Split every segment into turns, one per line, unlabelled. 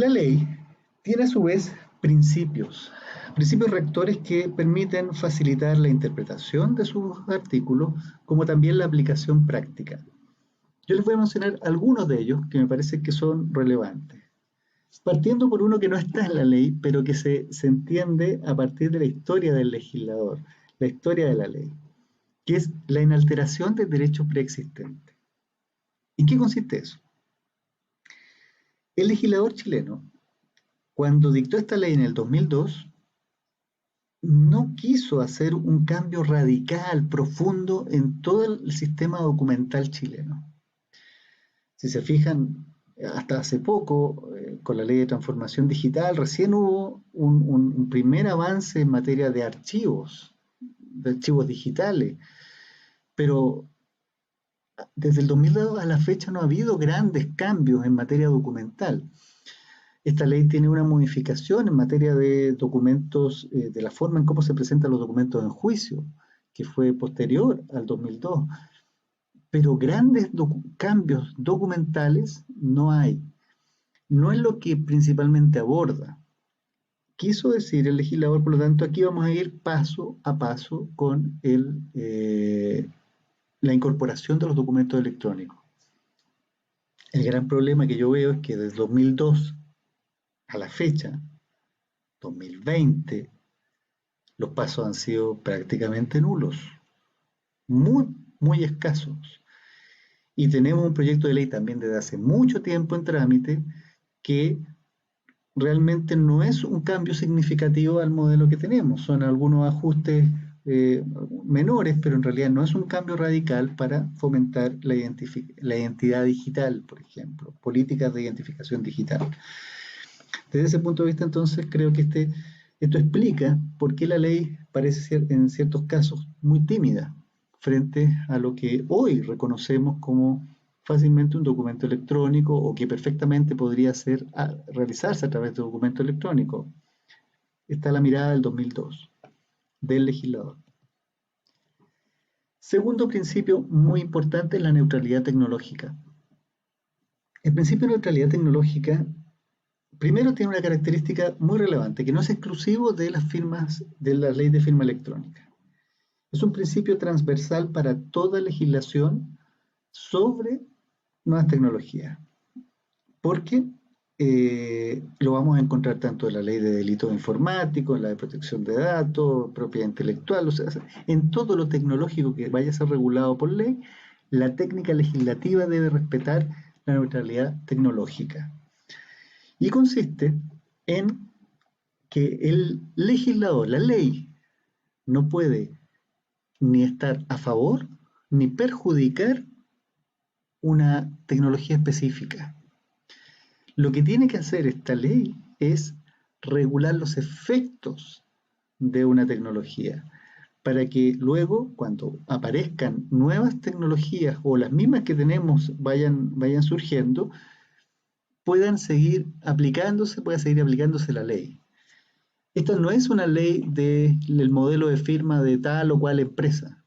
La ley tiene a su vez principios rectores que permiten facilitar la interpretación de sus artículos, como también la aplicación práctica. Yo les voy a mencionar algunos de ellos que me parece que son relevantes. Partiendo por uno que no está en la ley, pero que se entiende a partir de la historia del legislador, la historia de la ley, que es la inalteración del derecho preexistente. ¿En qué consiste eso? El legislador chileno, cuando dictó esta ley en el 2002, no quiso hacer un cambio radical, profundo en todo el sistema documental chileno. Si se fijan, hasta hace poco, con la ley de transformación digital, recién hubo un primer avance en materia de archivos digitales, pero desde el 2002 a la fecha no ha habido grandes cambios en materia documental. Esta ley tiene una modificación en materia de documentos, de la forma en cómo se presentan los documentos en juicio, que fue posterior al 2002. Pero grandes cambios documentales no hay. No es lo que principalmente aborda. Quiso decir el legislador, por lo tanto, aquí vamos a ir paso a paso con la incorporación de los documentos electrónicos. El gran problema que yo veo es que desde 2002 a la fecha, 2020, los pasos han sido prácticamente nulos, muy, muy escasos. Y tenemos un proyecto de ley también desde hace mucho tiempo en trámite que realmente no es un cambio significativo al modelo que tenemos. Son algunos ajustes menores, pero en realidad no es un cambio radical para fomentar la identidad digital, por ejemplo, políticas de identificación digital. Desde ese punto de vista, entonces, creo que esto explica por qué la ley parece ser, en ciertos casos, muy tímida frente a lo que hoy reconocemos como fácilmente un documento electrónico o que perfectamente podría realizarse a través de documento electrónico. Está la mirada del 2002, del legislador. Segundo principio muy importante es la neutralidad tecnológica. El principio de neutralidad tecnológica primero tiene una característica muy relevante, que no es exclusivo de las firmas, de la ley de firma electrónica. Es un principio transversal para toda legislación sobre nuevas tecnologías, porque lo vamos a encontrar tanto en la ley de delitos informáticos, en la de protección de datos, propiedad intelectual, o sea, en todo lo tecnológico que vaya a ser regulado por ley, la técnica legislativa debe respetar la neutralidad tecnológica. Y consiste en que el legislador, la ley, no puede ni estar a favor ni perjudicar una tecnología específica. Lo que tiene que hacer esta ley es regular los efectos de una tecnología para que luego, cuando aparezcan nuevas tecnologías o las mismas que tenemos vayan surgiendo, pueda seguir aplicándose la ley. Esta no es una ley del modelo de firma de tal o cual empresa.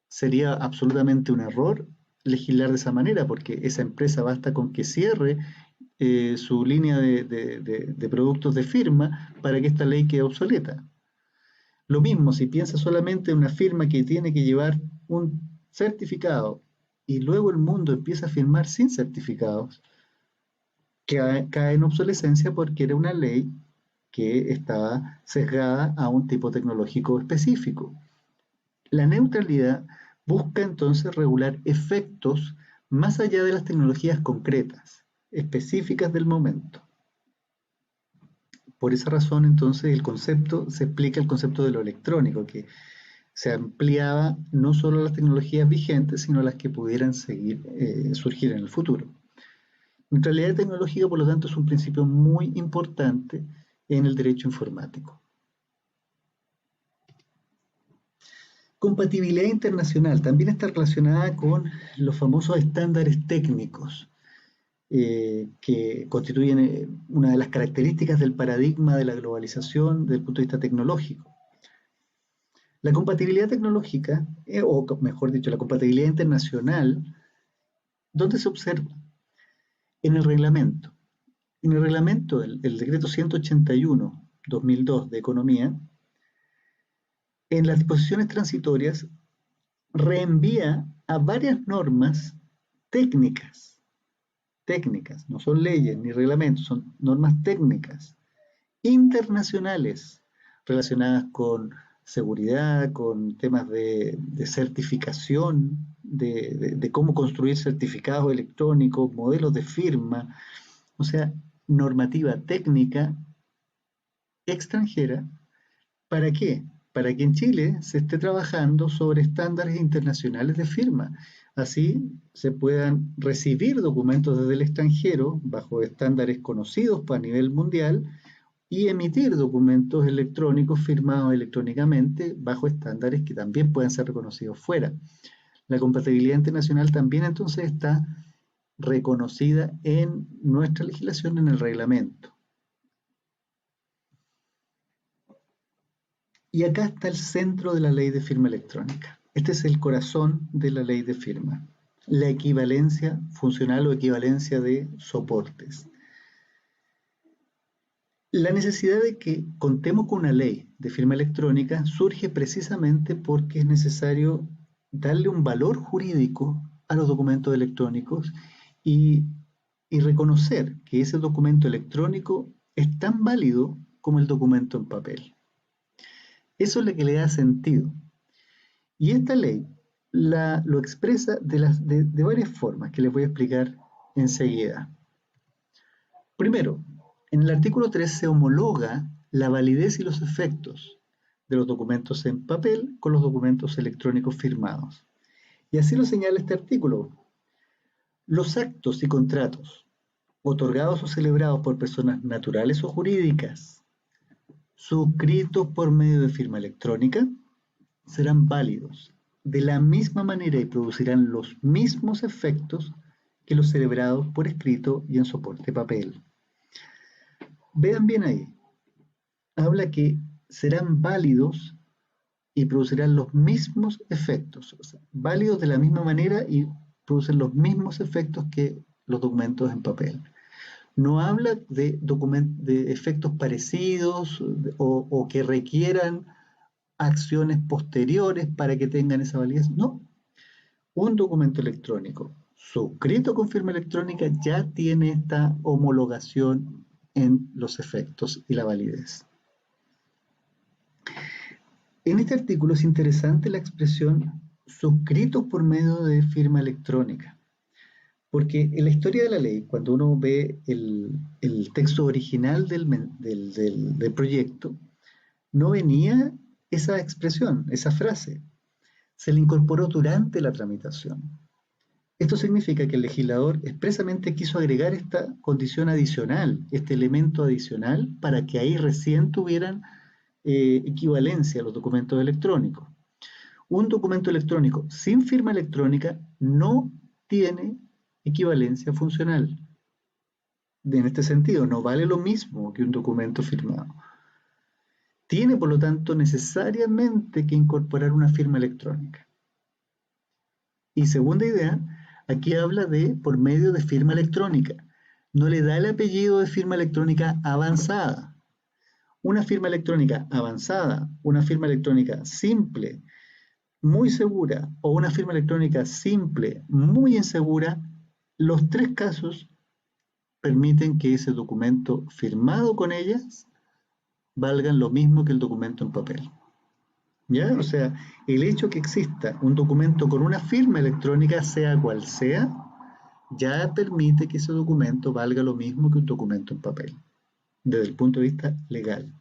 Sería absolutamente un error legislar de esa manera, porque esa empresa basta con que cierre su línea de productos de firma para que esta ley quede obsoleta. Lo mismo, si piensa solamente en una firma que tiene que llevar un certificado y luego el mundo empieza a firmar sin certificados, cae en obsolescencia porque era una ley que estaba sesgada a un tipo tecnológico específico. La neutralidad busca entonces regular efectos más allá de las tecnologías concretas, específicas del momento. Por esa razón, entonces, se explica el concepto de lo electrónico, que se ampliaba no solo a las tecnologías vigentes, sino a las que pudieran surgir en el futuro. Neutralidad tecnológica, por lo tanto, es un principio muy importante en el derecho informático. Compatibilidad internacional también está relacionada con los famosos estándares técnicos que constituyen una de las características del paradigma de la globalización desde el punto de vista tecnológico. La compatibilidad tecnológica, o mejor dicho, la compatibilidad internacional, ¿dónde se observa? En el reglamento. En el reglamento, el decreto 181/2002 de Economía, en las disposiciones transitorias reenvía a varias normas técnicas, técnicas, no son leyes ni reglamentos, son normas técnicas internacionales relacionadas con seguridad, con temas de certificación, de cómo construir certificados electrónicos, modelos de firma, o sea, normativa técnica extranjera. ¿Para qué? Para que en Chile se esté trabajando sobre estándares internacionales de firma. Así se puedan recibir documentos desde el extranjero bajo estándares conocidos a nivel mundial y emitir documentos electrónicos firmados electrónicamente bajo estándares que también puedan ser reconocidos fuera. La compatibilidad internacional también entonces está reconocida en nuestra legislación, en el reglamento. Y acá está el centro de la ley de firma electrónica. Este es el corazón de la ley de firma. La equivalencia funcional o equivalencia de soportes. La necesidad de que contemos con una ley de firma electrónica surge precisamente porque es necesario darle un valor jurídico a los documentos electrónicos y, y reconocer que ese documento electrónico es tan válido como el documento en papel. Eso es lo que le da sentido. Y esta ley lo expresa de varias formas que les voy a explicar enseguida. Primero, en el artículo 3 se homologa la validez y los efectos de los documentos en papel con los documentos electrónicos firmados. Y así lo señala este artículo. Los actos y contratos otorgados o celebrados por personas naturales o jurídicas, suscritos por medio de firma electrónica, serán válidos de la misma manera y producirán los mismos efectos que los celebrados por escrito y en soporte papel. Vean bien ahí, habla que serán válidos y producirán los mismos efectos, o sea, válidos de la misma manera y producen los mismos efectos que los documentos en papel. No habla de efectos parecidos o que requieran acciones posteriores para que tengan esa validez. No, un documento electrónico suscrito con firma electrónica ya tiene esta homologación en los efectos y la validez. En este artículo es interesante la expresión suscritos por medio de firma electrónica, porque en la historia de la ley, cuando uno ve el texto original del proyecto, no venía esa expresión, esa frase. Se le incorporó durante la tramitación. Esto significa que el legislador expresamente quiso agregar esta condición adicional, este elemento adicional, para que ahí recién tuvieran equivalencia a los documentos electrónicos. Un documento electrónico sin firma electrónica no tiene equivalencia funcional. En este sentido, no vale lo mismo que un documento firmado. Tiene, por lo tanto, necesariamente que incorporar una firma electrónica. Y segunda idea, aquí habla de por medio de firma electrónica. No le da el apellido de firma electrónica avanzada. Una firma electrónica avanzada, una firma electrónica simple, muy segura, o una firma electrónica simple, muy insegura, los tres casos permiten que ese documento firmado con ellas valgan lo mismo que el documento en papel. ¿Ya? O sea, el hecho que exista un documento con una firma electrónica, sea cual sea, ya permite que ese documento valga lo mismo que un documento en papel, desde el punto de vista legal.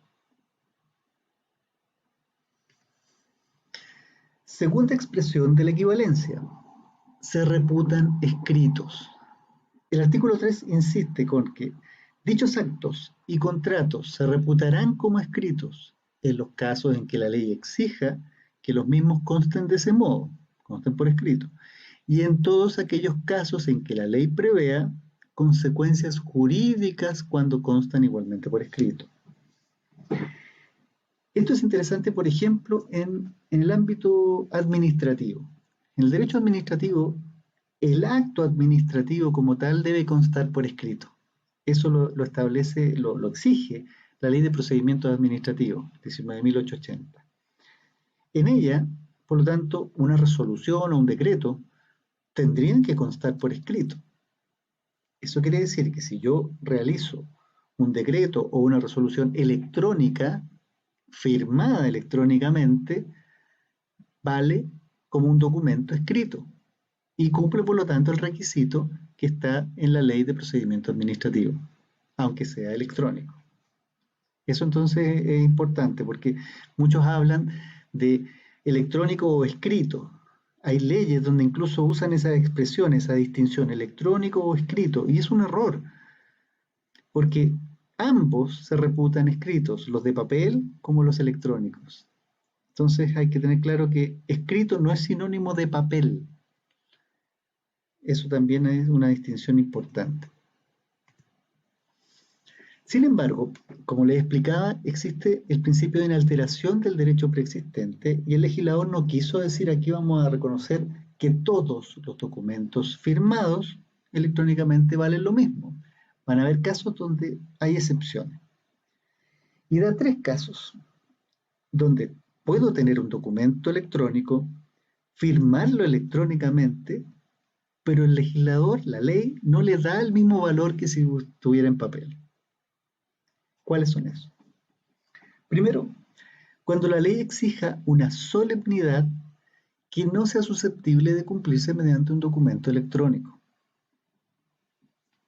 Segunda expresión de la equivalencia, se reputan escritos. El artículo 3 insiste con que dichos actos y contratos se reputarán como escritos en los casos en que la ley exija que los mismos consten de ese modo, consten por escrito, y en todos aquellos casos en que la ley prevea consecuencias jurídicas cuando constan igualmente por escrito. Esto es interesante, por ejemplo, en el ámbito administrativo. En el derecho administrativo, el acto administrativo como tal debe constar por escrito. Eso lo establece, lo exige la Ley de Procedimientos Administrativos, 19.880. En ella, por lo tanto, una resolución o un decreto tendrían que constar por escrito. Eso quiere decir que si yo realizo un decreto o una resolución electrónica, firmada electrónicamente, vale como un documento escrito y cumple por lo tanto el requisito que está en la Ley de Procedimiento Administrativo, aunque sea electrónico. Eso entonces es importante porque muchos hablan de electrónico o escrito. Hay leyes donde incluso usan esa expresión, esa distinción, electrónico o escrito, y es un error, porque ambos se reputan escritos, los de papel como los electrónicos. Entonces hay que tener claro que escrito no es sinónimo de papel. Eso también es una distinción importante. Sin embargo, como les explicaba, existe el principio de inalteración del derecho preexistente y el legislador no quiso decir aquí vamos a reconocer que todos los documentos firmados electrónicamente valen lo mismo. Van a haber casos donde hay excepciones. Y da 3 casos donde puedo tener un documento electrónico, firmarlo electrónicamente, pero el legislador, la ley, no le da el mismo valor que si estuviera en papel. ¿Cuáles son esos? Primero, cuando la ley exija una solemnidad que no sea susceptible de cumplirse mediante un documento electrónico.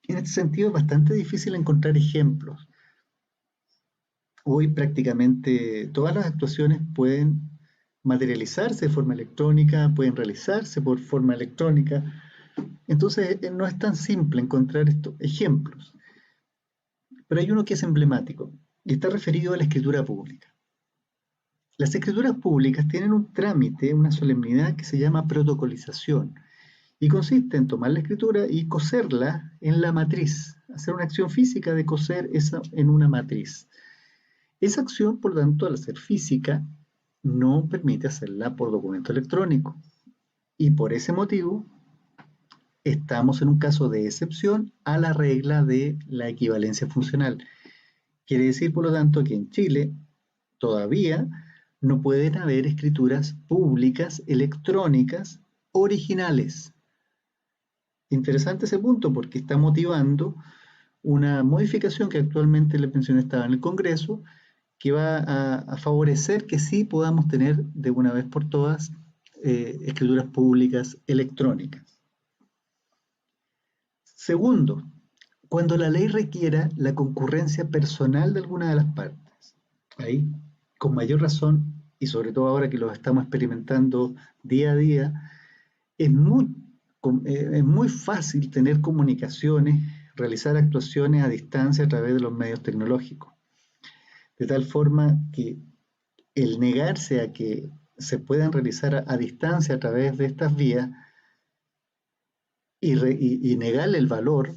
En este sentido es bastante difícil encontrar ejemplos. Hoy prácticamente todas las actuaciones pueden materializarse de forma electrónica, pueden realizarse por forma electrónica. Entonces no es tan simple encontrar estos ejemplos. Pero hay uno que es emblemático y está referido a la escritura pública. Las escrituras públicas tienen un trámite, una solemnidad que se llama protocolización y consiste en tomar la escritura y coserla en la matriz, hacer una acción física de coser esa en una matriz. Esa acción, por tanto, al ser física, no permite hacerla por documento electrónico y por ese motivo estamos en un caso de excepción a la regla de la equivalencia funcional. Quiere decir, por lo tanto, que en Chile todavía no pueden haber escrituras públicas electrónicas originales. Interesante ese punto porque está motivando una modificación que actualmente la mencioné estaba en el Congreso, que va a favorecer que sí podamos tener de una vez por todas escrituras públicas electrónicas. Segundo, cuando la ley requiera la concurrencia personal de alguna de las partes. Ahí, con mayor razón, y sobre todo ahora que lo estamos experimentando día a día, es muy fácil tener comunicaciones, realizar actuaciones a distancia a través de los medios tecnológicos. De tal forma que el negarse a que se puedan realizar a distancia a través de estas vías y negarle el valor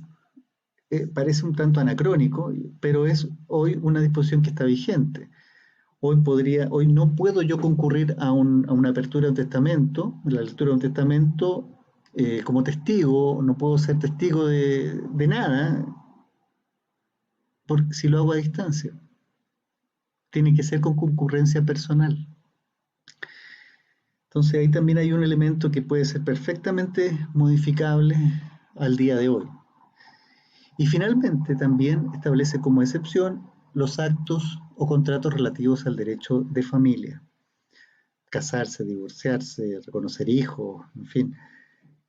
parece un tanto anacrónico, pero es hoy una disposición que está vigente. Hoy no puedo yo concurrir a una apertura de un testamento, la lectura de un testamento como testigo, no puedo ser testigo de nada porque si lo hago a distancia. Tiene que ser con concurrencia personal. Entonces ahí también hay un elemento que puede ser perfectamente modificable al día de hoy. Y finalmente también establece como excepción los actos o contratos relativos al derecho de familia. Casarse, divorciarse, reconocer hijos, en fin.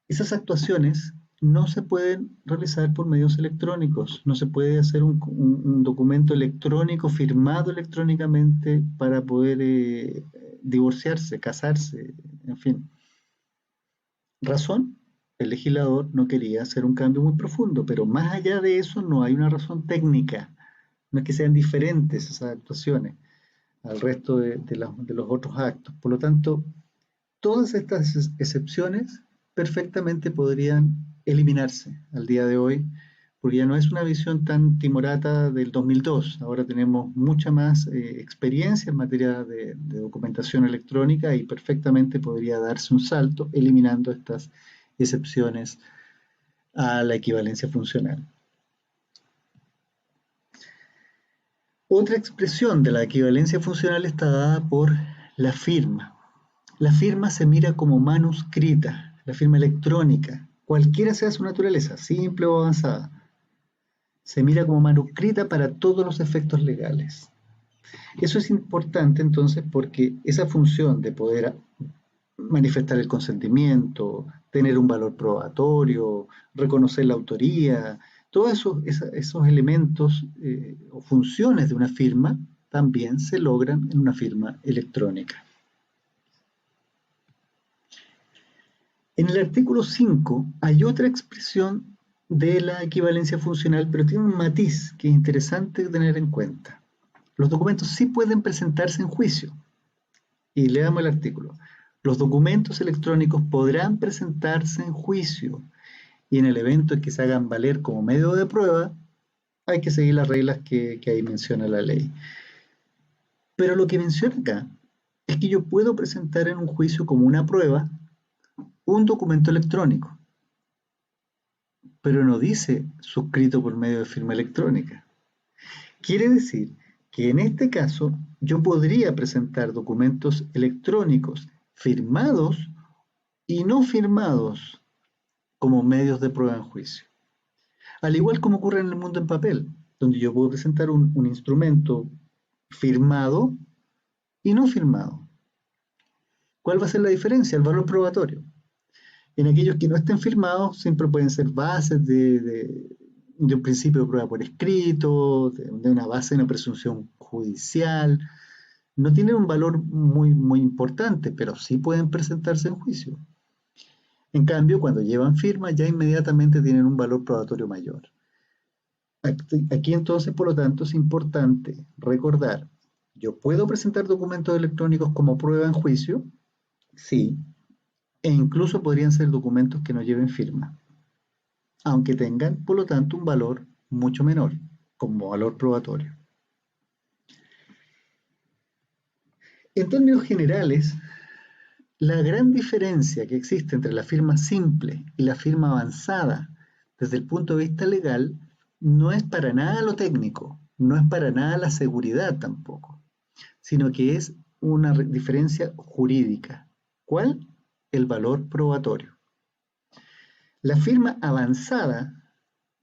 Esas actuaciones no se pueden realizar por medios electrónicos. No se puede hacer un documento electrónico firmado electrónicamente para poder divorciarse, casarse, en fin. Razón, el legislador no quería hacer un cambio muy profundo, pero más allá de eso no hay una razón técnica. No es que sean diferentes esas actuaciones al resto de los otros actos. Por lo tanto, todas estas excepciones perfectamente podrían eliminarse al día de hoy, porque ya no es una visión tan timorata del 2002. Ahora tenemos mucha más experiencia en materia de documentación electrónica y perfectamente podría darse un salto eliminando estas excepciones a la equivalencia funcional. Otra expresión de la equivalencia funcional está dada por la firma. La firma se mira como manuscrita, la firma electrónica, cualquiera sea su naturaleza, simple o avanzada. Se mira como manuscrita para todos los efectos legales. Eso es importante entonces porque esa función de poder manifestar el consentimiento, tener un valor probatorio, reconocer la autoría, todos esos elementos o funciones de una firma también se logran en una firma electrónica. En el artículo 5 hay otra expresión de la equivalencia funcional, pero tiene un matiz que es interesante tener en cuenta. Los documentos sí pueden presentarse en juicio. Y leamos el artículo. Los documentos electrónicos podrán presentarse en juicio y en el evento en que se hagan valer como medio de prueba, hay que seguir las reglas que ahí menciona la ley. Pero lo que menciona acá es que yo puedo presentar en un juicio como una prueba un documento electrónico, pero no dice suscrito por medio de firma electrónica. Quiere decir que en este caso yo podría presentar documentos electrónicos firmados y no firmados como medios de prueba en juicio. Al igual como ocurre en el mundo en papel, donde yo puedo presentar un instrumento firmado y no firmado. ¿Cuál va a ser la diferencia? El valor probatorio. En aquellos que no estén firmados siempre pueden ser bases de un principio de prueba por escrito, de una base de una presunción judicial. No tienen un valor muy importante, pero sí pueden presentarse en juicio. En cambio, cuando llevan firma, ya inmediatamente tienen un valor probatorio mayor. Aquí entonces, por lo tanto, es importante recordar, ¿yo puedo presentar documentos electrónicos como prueba en juicio? Sí, e incluso podrían ser documentos que no lleven firma, aunque tengan, por lo tanto, un valor mucho menor, como valor probatorio. En términos generales, la gran diferencia que existe entre la firma simple y la firma avanzada desde el punto de vista legal no es para nada lo técnico, no es para nada la seguridad tampoco, sino que es una diferencia jurídica. ¿Cuál? El valor probatorio. La firma avanzada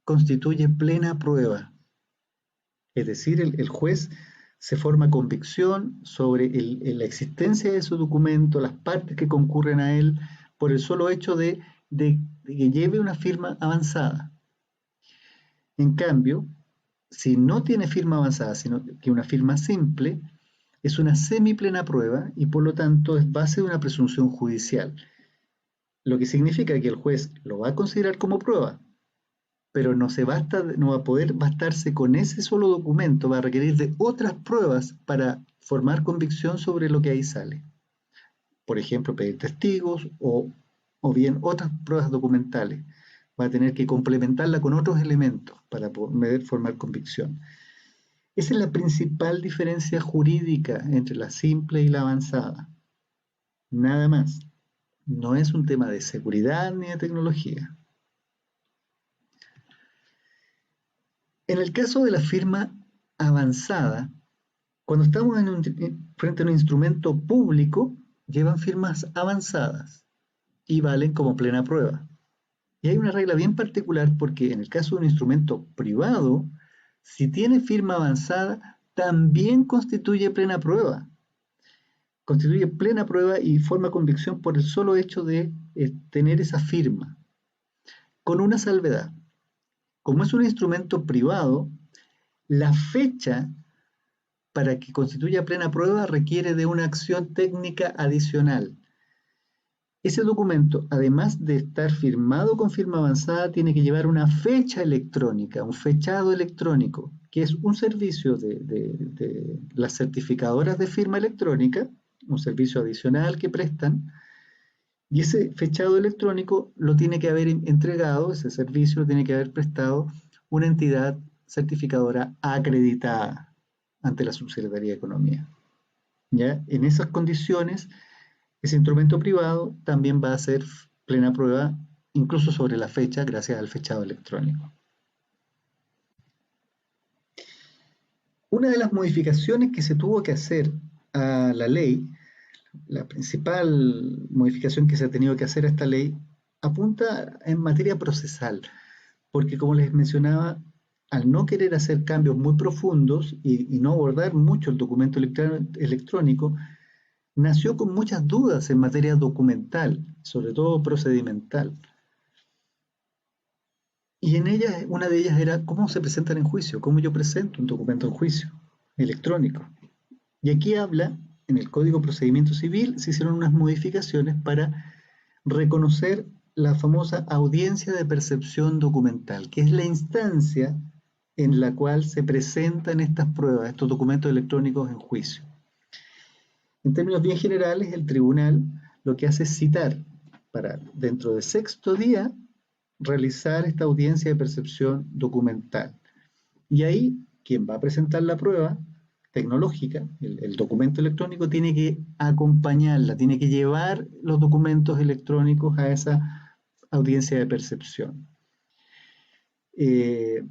constituye plena prueba, es decir, el juez se forma convicción sobre la existencia de su documento, las partes que concurren a él, por el solo hecho de que lleve una firma avanzada. En cambio, si no tiene firma avanzada, sino que una firma simple, es una semiplena prueba y por lo tanto es base de una presunción judicial, lo que significa que el juez lo va a considerar como prueba, pero no va a poder bastarse con ese solo documento, va a requerir de otras pruebas para formar convicción sobre lo que ahí sale. Por ejemplo, pedir testigos o bien otras pruebas documentales. Va a tener que complementarla con otros elementos para poder formar convicción. Esa es la principal diferencia jurídica entre la simple y la avanzada. Nada más. No es un tema de seguridad ni de tecnología. En el caso de la firma avanzada, cuando estamos frente a un instrumento público, llevan firmas avanzadas y valen como plena prueba. Y hay una regla bien particular porque en el caso de un instrumento privado, si tiene firma avanzada, también constituye plena prueba. Constituye plena prueba y forma convicción por el solo hecho de tener esa firma. Con una salvedad. Como es un instrumento privado, la fecha para que constituya plena prueba requiere de una acción técnica adicional. Ese documento, además de estar firmado con firma avanzada, tiene que llevar una fecha electrónica, un fechado electrónico, que es un servicio de las certificadoras de firma electrónica, un servicio adicional que prestan, y ese fechado electrónico lo tiene que haber entregado, ese servicio lo tiene que haber prestado una entidad certificadora acreditada ante la Subsecretaría de Economía. ¿Ya? En esas condiciones, ese instrumento privado también va a ser plena prueba, incluso sobre la fecha, gracias al fechado electrónico. Una de las modificaciones que se tuvo que hacer a la ley, la principal modificación que se ha tenido que hacer a esta ley, apunta en materia procesal, porque como les mencionaba, al no querer hacer cambios muy profundos y no abordar mucho el documento electrónico, nació con muchas dudas en materia documental, sobre todo procedimental. Y en ellas, una de ellas era cómo se presentan en juicio, cómo yo presento un documento en juicio electrónico. Y aquí habla, en el Código de Procedimiento Civil, se hicieron unas modificaciones para reconocer la famosa audiencia de percepción documental, que es la instancia en la cual se presentan estas pruebas, estos documentos electrónicos en juicio. En términos bien generales, el tribunal lo que hace es citar para, dentro del sexto día, realizar esta audiencia de percepción documental. Y ahí, quien va a presentar la prueba tecnológica, el documento electrónico, tiene que acompañarla, tiene que llevar los documentos electrónicos a esa audiencia de percepción. Eh,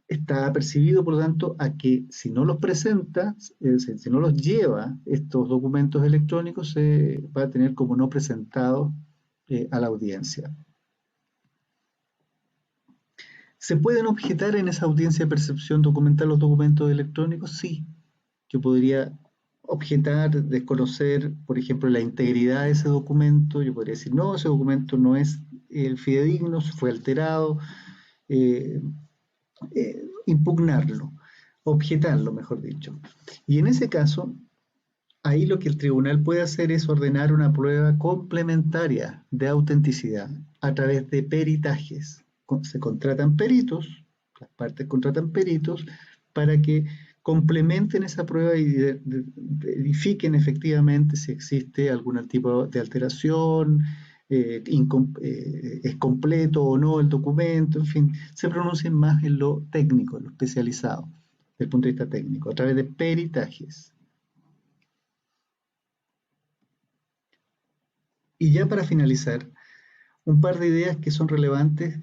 Está percibido, por lo tanto, a que si no los presenta, si no los lleva estos documentos electrónicos, se va a tener como no presentados a la audiencia. ¿Se pueden objetar en esa audiencia de percepción documental los documentos electrónicos? Sí. Yo podría objetar, desconocer, por ejemplo, la integridad de ese documento. Yo podría decir, no, ese documento no es el fidedigno, fue alterado. Eh, Impugnarlo, objetarlo, mejor dicho. Y en ese caso, ahí lo que el tribunal puede hacer es ordenar una prueba complementaria de autenticidad a través de peritajes. Se contratan peritos, las partes contratan peritos para que complementen esa prueba y verifiquen efectivamente si existe algún tipo de alteración, es completo o no el documento, en fin, se pronuncien más en lo técnico, en lo especializado, desde el punto de vista técnico, a través de peritajes. Y ya para finalizar, un par de ideas que son relevantes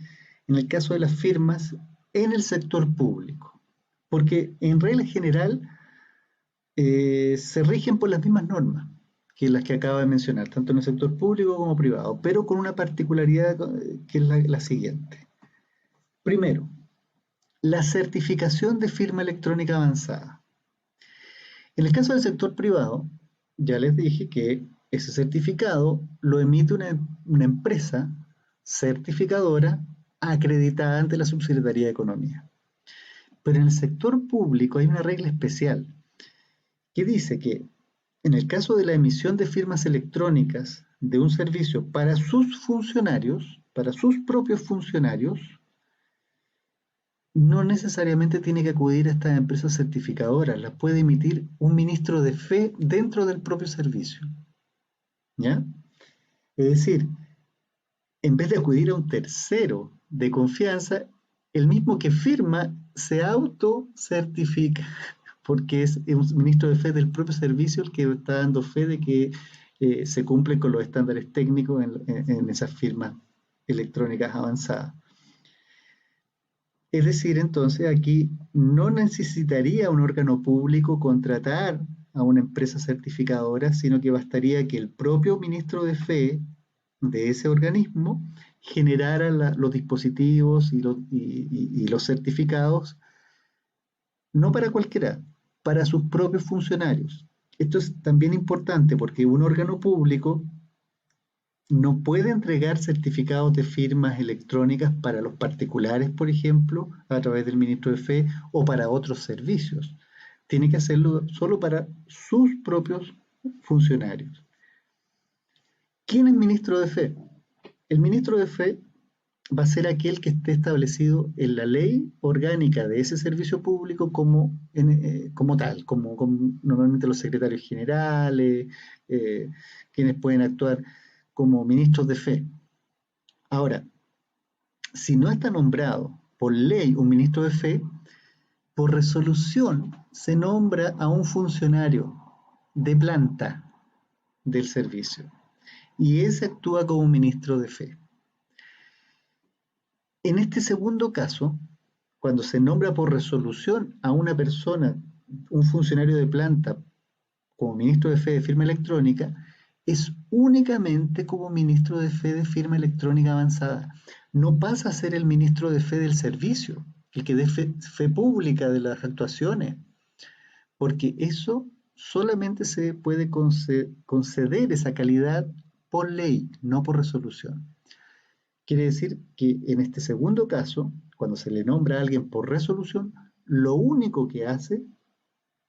en el caso de las firmas en el sector público, porque en regla general se rigen por las mismas normas que las que acabo de mencionar, tanto en el sector público como privado, pero con una particularidad que es la siguiente. Primero, la certificación de firma electrónica avanzada. En el caso del sector privado, ya les dije que ese certificado lo emite una empresa certificadora acreditada ante la Subsecretaría de Economía. Pero en el sector público hay una regla especial que dice que en el caso de la emisión de firmas electrónicas de un servicio para sus funcionarios, para sus propios funcionarios, no necesariamente tiene que acudir a estas empresas certificadoras, las puede emitir un ministro de fe dentro del propio servicio. ¿Ya? Es decir, en vez de acudir a un tercero de confianza, el mismo que firma se autocertifica, porque es un ministro de fe del propio servicio el que está dando fe de que se cumplen con los estándares técnicos en esas firmas electrónicas avanzadas. Es decir, entonces aquí no necesitaría un órgano público contratar a una empresa certificadora, sino que bastaría que el propio ministro de fe de ese organismo generara los dispositivos y los certificados, no para cualquiera, para sus propios funcionarios. Esto es también importante porque un órgano público no puede entregar certificados de firmas electrónicas para los particulares, por ejemplo, a través del ministro de fe o para otros servicios. Tiene que hacerlo solo para sus propios funcionarios. ¿Quién es ministro de fe? El ministro de fe va a ser aquel que esté establecido en la ley orgánica de ese servicio público como tal, como normalmente los secretarios generales, quienes pueden actuar como ministros de fe. Ahora, si no está nombrado por ley un ministro de fe, por resolución se nombra a un funcionario de planta del servicio y ese actúa como ministro de fe. En este segundo caso, cuando se nombra por resolución a una persona un funcionario de planta como ministro de fe de firma electrónica es únicamente como ministro de fe de firma electrónica avanzada. No pasa a ser el ministro de fe del servicio, el que dé fe pública de las actuaciones, porque eso solamente se puede conceder esa calidad por ley, no por resolución. Quiere decir que en este segundo caso, cuando se le nombra a alguien por resolución, lo único que hace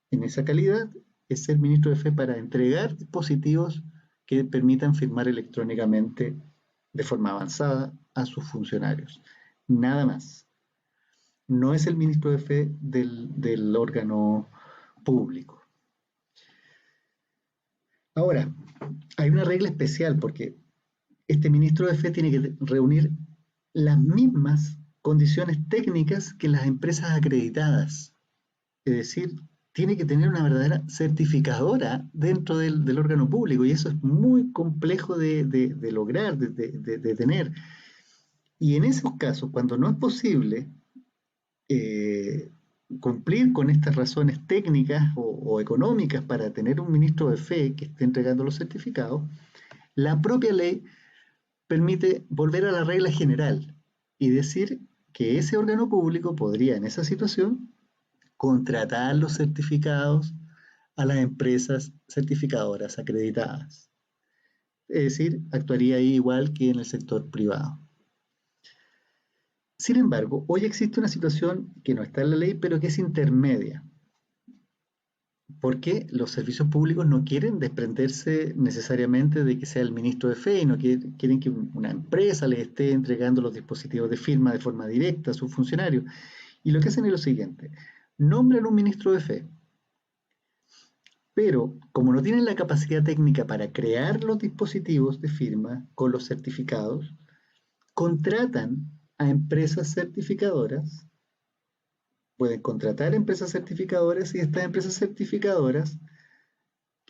en esa calidad es ser ministro de fe para entregar dispositivos que permitan firmar electrónicamente de forma avanzada a sus funcionarios. Nada más. No es el ministro de fe del órgano público. Ahora, hay una regla especial porque este ministro de fe tiene que reunir las mismas condiciones técnicas que las empresas acreditadas. Es decir, tiene que tener una verdadera certificadora dentro del órgano público y eso es muy complejo de lograr, de tener. Y en esos casos, cuando no es posible eh, cumplir con estas razones técnicas o económicas para tener un ministro de fe que esté entregando los certificados, la propia ley permite volver a la regla general y decir que ese órgano público podría en esa situación contratar los certificados a las empresas certificadoras acreditadas. Es decir, actuaría ahí igual que en el sector privado. Sin embargo, hoy existe una situación que no está en la ley, pero que es intermedia, porque los servicios públicos no quieren desprenderse necesariamente de que sea el ministro de fe y no quieren que una empresa les esté entregando los dispositivos de firma de forma directa a sus funcionarios. Y lo que hacen es lo siguiente, nombran un ministro de fe, pero como no tienen la capacidad técnica para crear los dispositivos de firma con los certificados, contratan a empresas certificadoras, pueden contratar empresas certificadoras y estas empresas certificadoras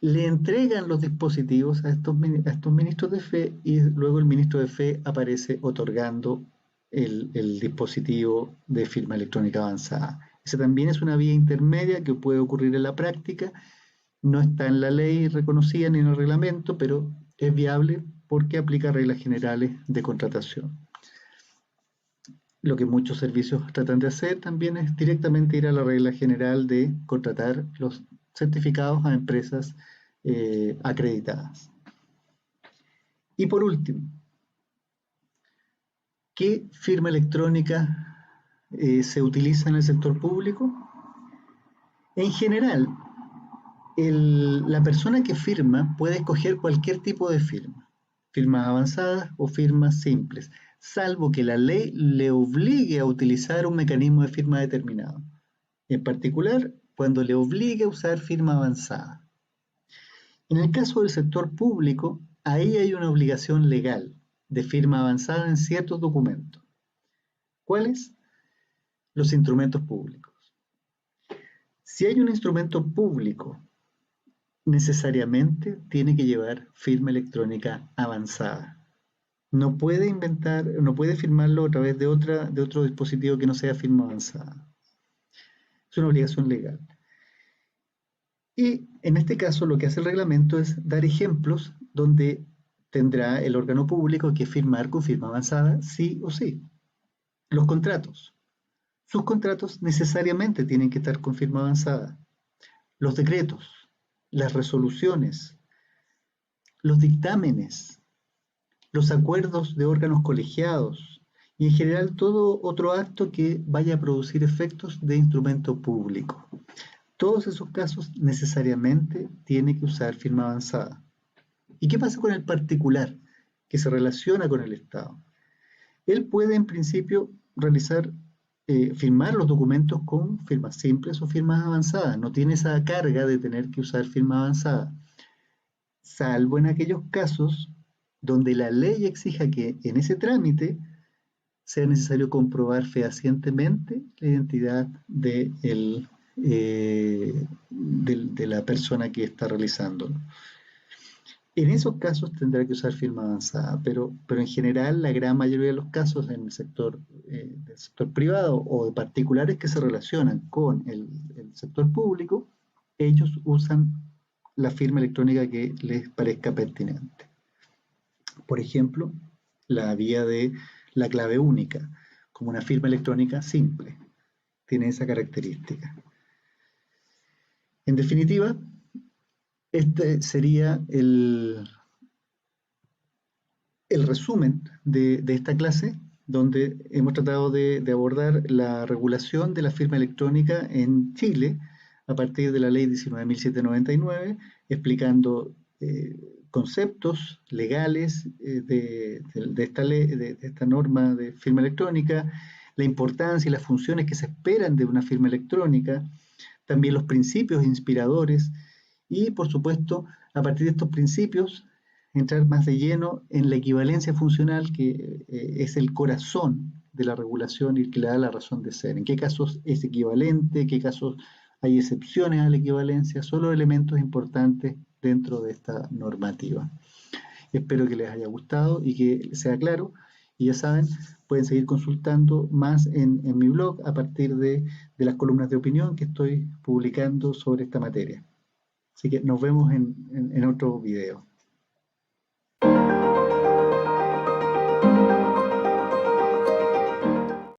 le entregan los dispositivos a estos ministros de fe y luego el ministro de fe aparece otorgando el dispositivo de firma electrónica avanzada. Esa también es una vía intermedia que puede ocurrir en la práctica, no está en la ley reconocida ni en el reglamento, pero es viable porque aplica reglas generales de contratación. Lo que muchos servicios tratan de hacer también es directamente ir a la regla general de contratar los certificados a empresas acreditadas. Y por último, ¿qué firma electrónica se utiliza en el sector público? En general, la persona que firma puede escoger cualquier tipo de firma, firmas avanzadas o firmas simples, salvo que la ley le obligue a utilizar un mecanismo de firma determinado, en particular cuando le obligue a usar firma avanzada. En el caso del sector público, ahí hay una obligación legal de firma avanzada en ciertos documentos. ¿Cuáles? Los instrumentos públicos. Si hay un instrumento público, necesariamente tiene que llevar firma electrónica avanzada. No puede no puede firmarlo a través de otro dispositivo que no sea firma avanzada. Es una obligación legal. Y en este caso lo que hace el reglamento es dar ejemplos donde tendrá el órgano público que firmar con firma avanzada sí o sí. Los contratos. Sus contratos necesariamente tienen que estar con firma avanzada. Los decretos, las resoluciones, los dictámenes, los acuerdos de órganos colegiados y en general todo otro acto que vaya a producir efectos de instrumento público. Todos esos casos necesariamente tiene que usar firma avanzada. ¿Y qué pasa con el particular que se relaciona con el Estado? Él puede en principio firmar los documentos con firmas simples o firmas avanzadas. No tiene esa carga de tener que usar firma avanzada, salvo en aquellos casos donde la ley exija que en ese trámite sea necesario comprobar fehacientemente la identidad de la persona que está realizándolo. En esos casos tendrá que usar firma avanzada, pero en general la gran mayoría de los casos en el sector, del sector privado o de particulares que se relacionan con el sector público, ellos usan la firma electrónica que les parezca pertinente. Por ejemplo, la vía de la clave única, como una firma electrónica simple, tiene esa característica. En definitiva, este sería el resumen de esta clase, donde hemos tratado de abordar la regulación de la firma electrónica en Chile a partir de la ley 19.799, explicando conceptos legales esta ley, de esta norma de firma electrónica, la importancia y las funciones que se esperan de una firma electrónica, también los principios inspiradores y, por supuesto, a partir de estos principios, entrar más de lleno en la equivalencia funcional, que es el corazón de la regulación y que le da la razón de ser. En qué casos es equivalente, en qué casos hay excepciones a la equivalencia, son los elementos importantes dentro de esta normativa. Espero que les haya gustado y que sea claro. Y ya saben, pueden seguir consultando más en mi blog a partir de las columnas de opinión que estoy publicando sobre esta materia. Así que nos vemos en otro video.